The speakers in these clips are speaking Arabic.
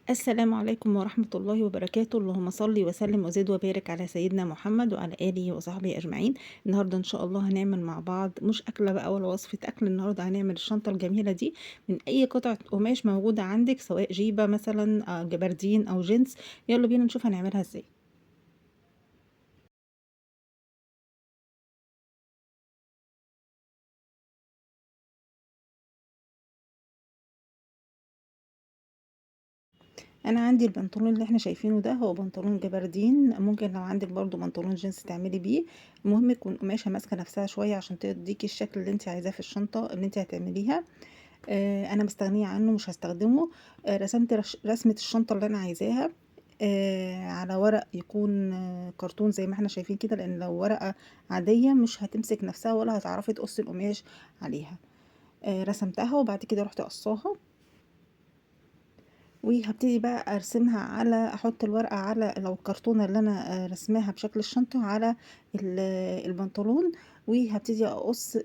السلام عليكم ورحمة الله وبركاته. اللهم صل وسلم وزد وبارك على سيدنا محمد وعلى آله وصحبه أجمعين. النهاردة إن شاء الله هنعمل مع بعض مش أكلة بقى ولا وصفة أكل. النهاردة هنعمل الشنطة الجميلة دي من أي قطعة قماش موجودة عندك، سواء جيبة مثلا جبردين أو جينز. يلا بينا نشوف هنعملها ازاي. انا عندي البنطلون اللي احنا شايفينه ده هو بنطلون جبردين، ممكن لو عندك برضو بنطلون جينز تعملي بيه. المهم يكون قماشة ماسكة نفسها شوية عشان تديكي الشكل اللي انت عايزاه في الشنطة اللي انت هتعمليها. انا مستغنيه عنه مش هستخدمه. رسمت رسمه الشنطه اللي انا عايزاها على ورق يكون كرتون زي ما احنا شايفين كده، لان لو ورقه عاديه مش هتمسك نفسها ولا هتعرفي تقصي القماش عليها. رسمتها وبعد كده رحت قصاها، وهبتدي بقى ارسمها على احط الورقه على لو الكرتونه اللي انا رسماها بشكل الشنطه على البنطلون. وهبتدي اقص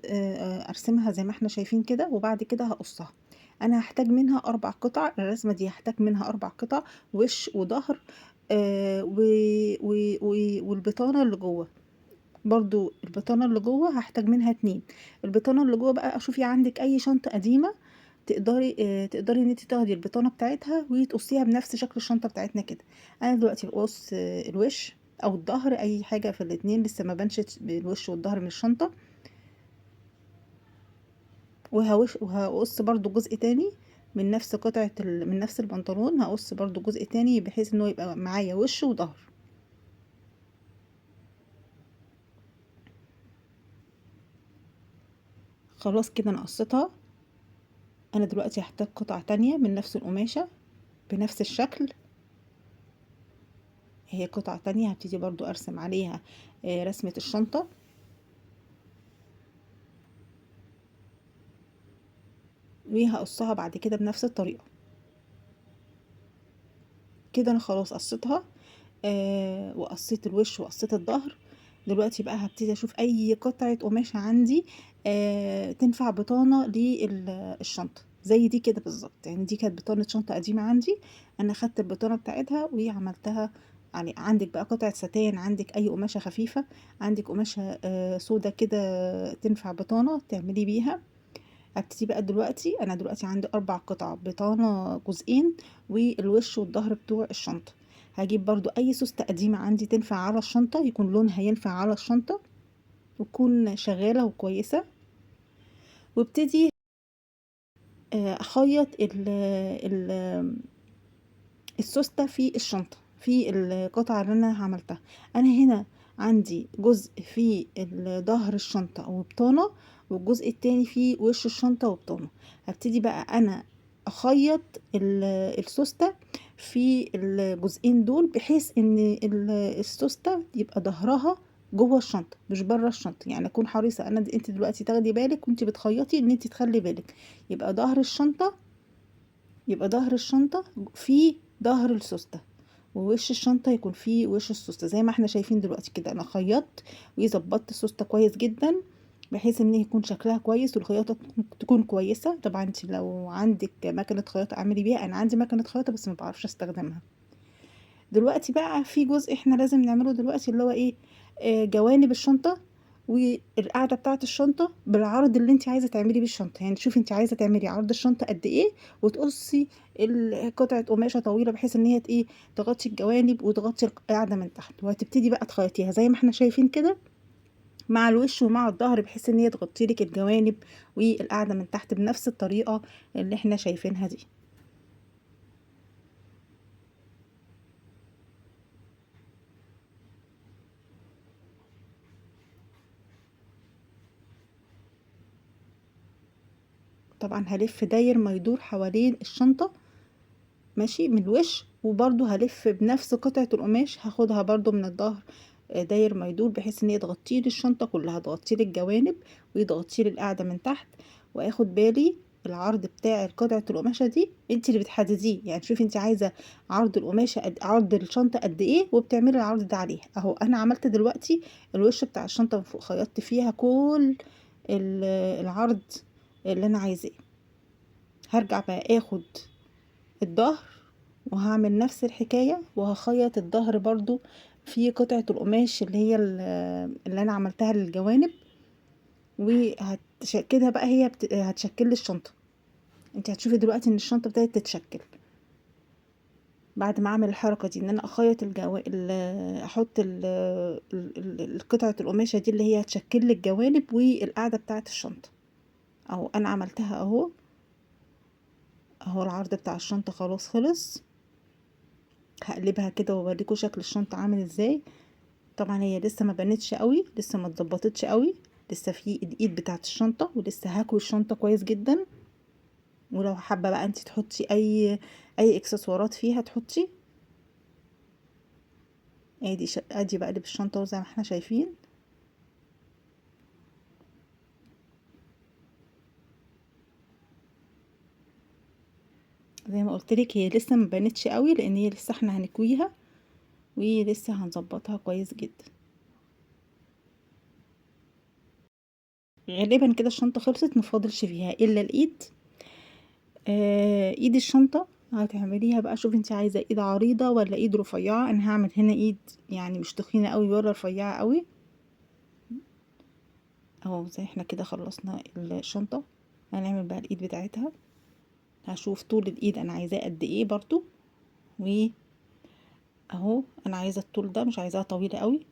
ارسمها زي ما احنا شايفين كده، وبعد كده هقصها. انا هحتاج منها 4 قطع، الرسمه دي هحتاج منها 4 قطع: وش وظهر والبطانه اللي جوه. برضو البطانه اللي جوه هحتاج منها 2. البطانه اللي جوه بقى شوفي عندك اي شنطه قديمه تقدري ان انت تاخدي البطانه بتاعتها وتقصيها بنفس شكل الشنطه بتاعتنا كده. انا دلوقتي بقص الوش او الظهر، اي حاجه في الاتنين لسه ما بانش الوش والظهر من الشنطه. وهقص برضو جزء تاني من نفس من نفس البنطلون، هقص برضو جزء تاني بحيث انه يبقى معايا وش وظهر. خلاص كده انا قصيتها. انا دلوقتي هحتاج قطعة تانية من نفس القماشة بنفس الشكل. هي قطعة تانية هبتدي برضو ارسم عليها رسمة الشنطة، وهقصها بعد كده بنفس الطريقة. كده انا خلاص قصيتها. وقصيت الوش وقصيت الظهر. دلوقتي بقى هبتدي اشوف اي قطعة قماشة عندي تنفع بطانة للشنطة زي دي كده بالظبط. يعني دي كانت بطانة شنطة قديمة عندي، انا خدت البطانة بتاعتها وعملتها. يعني عندك بقى قطعة ستان، عندك اي قماشة خفيفة، عندك قماشة سودا كده تنفع بطانة تعملي بيها. هبتدي بقى دلوقتي، انا دلوقتي عندي 4 قطع بطانة جزئين والوش والظهر بتوع الشنطة. هجيب برضو اي سوستة قديمة عندي تنفع على الشنطة، يكون لونها ينفع على الشنطة وتكون شغالة وكويسة. وابتدي اخيط السوستة في الشنطة في القطعة اللي انا عملتها. انا هنا عندي جزء في ظهر الشنطة وبطانة، والجزء التاني في وش الشنطة وبطانة. هبتدي بقى انا اخيط السوستة في الجزئين دول بحيث ان السوستة يبقى ظهرها جوه الشنطة مش بره الشنطة. يعني اكون حريصة انا انت دلوقتي تاخدي بالك وانت بتخيطي ان انت تخلي بالك يبقى ظهر الشنطة، يبقى ظهر الشنطة في ظهر السوستة، ووش الشنطة يكون فيه وش السوستة زي ما احنا شايفين دلوقتي كده. انا خيطت وظبطت السوستة كويس جدا بحيث ان يكون شكلها كويس والخياطة تكون كويسة. طبعا انت لو عندك مكنة خياطة اعملي بيها، انا عندي مكنة خياطة بس ما بعرفش استخدمها. دلوقتي بقى في جزء احنا لازم نعمله دلوقتي اللي هو ايه، جوانب الشنطة والقاعدة بتاعة الشنطة بالعرض اللي انت عايزة تعملي بيه الشنطة. يعني شوفي انت عايزة تعملي عرض الشنطة قد ايه، وتقصي قطعة قماشة طويلة بحيث ان هي ايه تغطي الجوانب وتغطي القاعدة من تحت. وهتبتدي بقى تخيطيها زي ما احنا شايفين كده مع الوش ومع الظهر بحيث ان هي تغطي لك الجوانب والقاعدة من تحت بنفس الطريقة اللي احنا شايفينها دي. طبعا هلف داير ما يدور حوالين الشنطة ماشي من الوش، وبرضو هلف بنفس قطعة القماش هاخدها برضو من الظهر داير ما يدور بحيث ان هي تغطي لي الشنطة كلها، تغطي لي الجوانب وتغطي لي القاعدة من تحت. واخد بالي العرض بتاع قطعة القماشة دي انت اللي بتحدديه. يعني شوفي انت عايزة عرض القماشة عرض الشنطة قد ايه وبتعملي العرض ده عليها. اهو انا عملت دلوقتي الوش بتاع الشنطة من فوق، خيطت فيها كل العرض اللي انا عايزاه. هرجع بقى اخد الظهر وهعمل نفس الحكاية وهخيط الظهر برضو في قطعة القماش اللي هي اللي انا عملتها للجوانب، وهتشكلها بقى هي هتشكل لي الشنطة. انت هتشوفي دلوقتي ان الشنطة ابتدت تتشكل بعد ما اعمل الحركة دي، ان انا اخيط احط قطعة القماشة دي اللي هي هتشكل لي الجوانب والقاعدة بتاعة الشنطة. اهو انا عملتها اهو. اهو العرض بتاع الشنطة خلاص خلص. هقلبها كده واوريكم شكل الشنطة عامل ازاي. طبعا هي لسه ما بنتش قوي، لسه ما اتظبطتش قوي، لسه في الايد بتاعة الشنطة، ولسه هكوي الشنطة كويس جدا. ولو حابة بقى انت تحطي اي اكسسوارات فيها تحطي. ادي بقلب الشنطة وزي ما احنا شايفين. زي ما قلت لك هي لسه ما بانتش قوي لان هي لسه احنا هنكويها ولسه هنظبطها كويس جدا. غالبا كده الشنطة خلصت، مفاضلش فيها الا الايد. ايد الشنطة هتعمليها بقى، شوفي انت عايزة ايد عريضة ولا ايد رفيعة. انا هعمل هنا ايد يعني مش تخينة قوي ولا رفيعة قوي. اهو زي احنا كده خلصنا الشنطة. هنعمل بقى الايد بتاعتها. هشوف طول الايد انا عايزاه قد ايه برضو. اهو انا عايزة الطول ده، مش عايزاها طويلة قوي،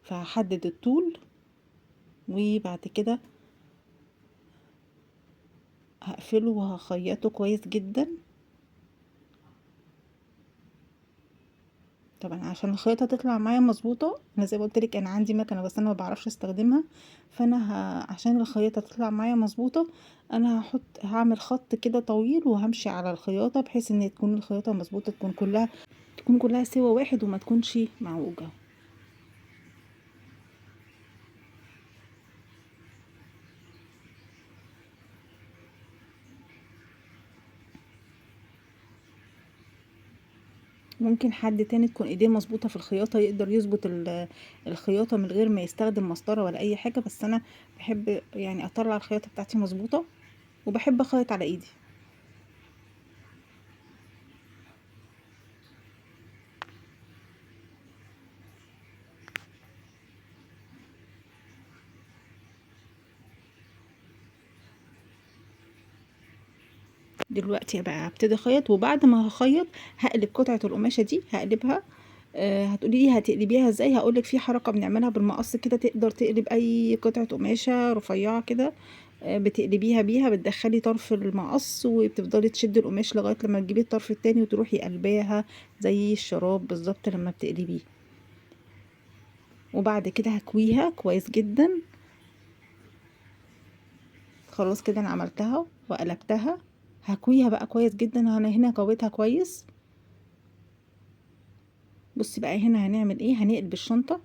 فهحدد الطول وبعد كده هقفله وهخيطه كويس جدا. طبعا عشان الخيطه تطلع معايا مظبوطه، انا زي ما قلت لك انا عندي مكنه بس انا ما بعرفش استخدمها. فانا عشان الخيطه تطلع معايا مظبوطه انا هعمل خط كده طويل وهمشي على الخياطه بحيث ان تكون الخياطه مظبوطه، تكون كلها سوا واحد وما تكونش معوجه. ممكن حد تاني تكون ايديه مظبوطه في الخياطه يقدر يظبط الخياطه من غير ما يستخدم مسطره ولا اي حاجه، بس انا بحب يعني اطلع الخياطه بتاعتي مظبوطه وبحب اخيط على ايدي. دلوقتي بقى هبتدي اخيط، وبعد ما هخيط هقلب قطعة القماشة دي هقلبها. هتقولي لي هتقلبيها ازاي؟ هقولك في حركة بنعملها بالمقص كده تقدر تقلب اي قطعة قماشة رفيعة كده. بتقلبيها بيها، بتدخلي طرف المقص وبتفضلي تشدي القماش لغاية لما تجيبي الطرف التاني وتروحي قلباها زي الشراب بالظبط لما بتقلبيه. وبعد كده هكويها كويس جدا. خلاص كده انا عملتها وقلبتها. هكويها بقى كويس جدا، انا هنا كويتها كويس. بصي بقى هنا هنعمل ايه، هنقلب الشنطة.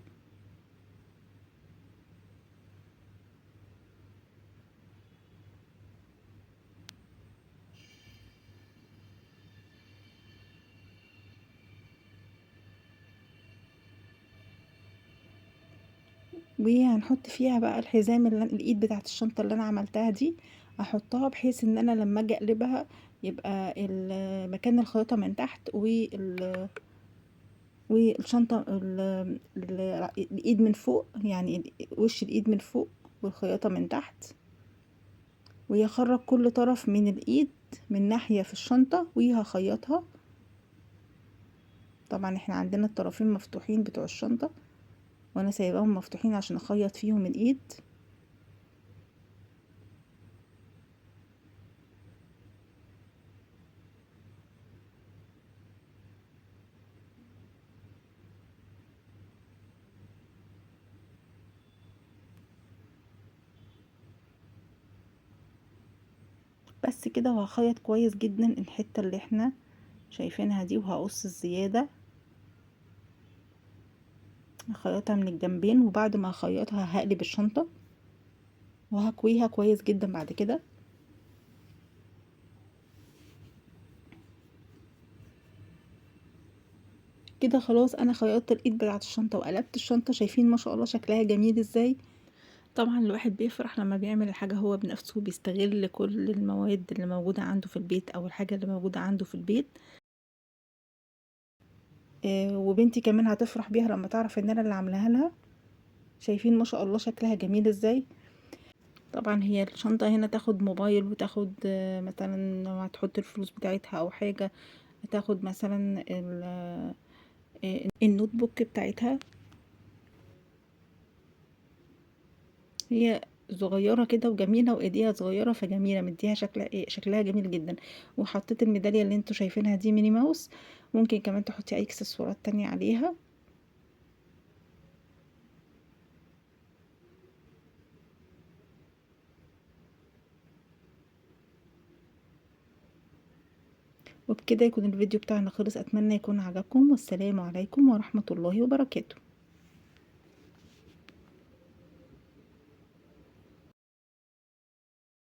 وهنحط فيها بقى الحزام اللي الايد بتاعت الشنطة اللي انا عملتها دي، احطها بحيث ان انا لما اجي اقلبها يبقى مكان الخياطة من تحت والشنطة الايد من فوق، يعني وش الايد من فوق والخياطة من تحت. ويخرج كل طرف من الايد من ناحية في الشنطة وهخيطها. طبعا احنا عندنا الطرفين مفتوحين بتوع الشنطة وانا سايباهم مفتوحين عشان اخيط فيهم الايد. بس كده، وهخيط كويس جدا الحتة اللي احنا شايفينها دي، وهقص الزيادة هخيطها من الجنبين. وبعد ما هخيطها هقلب الشنطة وهكويها كويس جدا بعد كده. كده خلاص انا خيطت الايد بتاعت الشنطة وقلبت الشنطة. شايفين ما شاء الله شكلها جميل ازاي؟ طبعا الواحد بيفرح لما بيعمل الحاجة هو بنفسه، بيستغل كل المواد اللي موجودة عنده في البيت او الحاجة اللي موجودة عنده في البيت. وبنتي كمان هتفرح بيها لما تعرف ان انا اللي عاملاها لها. شايفين ما شاء الله شكلها جميل ازاي. طبعا هي الشنطة هنا تاخد موبايل، وتاخد مثلا لو هتحط الفلوس بتاعتها او حاجة، تاخد مثلا النوت بوك بتاعتها. هي صغيرة كده وجميلة، وايديها صغيرة فجميلة، مديها شكلها جميل جدا. وحطيت الميدالية اللي انتوا شايفينها دي ميني ماوس. ممكن كمان تحطي اي اكسسوارات تانية عليها. وبكده يكون الفيديو بتاعنا خلص. اتمنى يكون عجبكم، والسلام عليكم ورحمة الله وبركاته.